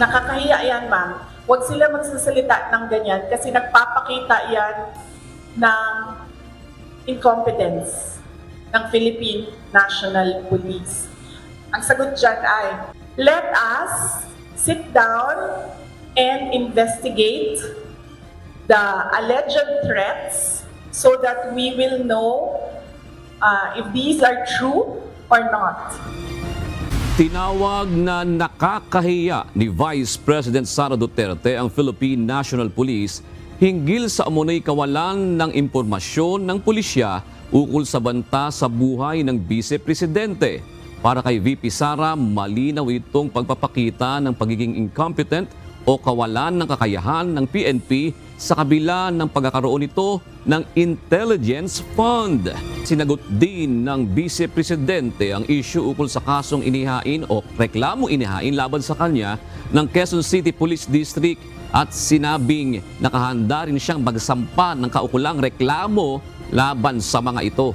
Nakakahiya yan, ma'am. Huwag sila magsasalita ng ganyan kasi nagpapakita yan ng incompetence ng Philippine National Police. Ang sagot dyan ay, let us sit down and investigate the alleged threats so that we will know if these are true or not. Tinawag na nakakahiya ni Vice President Sara Duterte ang Philippine National Police hinggil sa umunay kawalan ng impormasyon ng pulisya ukol sa banta sa buhay ng Vice Presidente. Para kay VP Sara, malinaw itong pagpapakita ng pagiging incompetent o kawalan ng kakayahan ng PNP sa kabila ng pagkakaroon nito ng Intelligence Fund. Sinagot din ng Vice Presidente ang issue ukol sa kasong inihain o reklamong inihain laban sa kanya ng Quezon City Police District at sinabing nakahanda rin siyang magsampa ng kaukulang reklamo laban sa mga ito.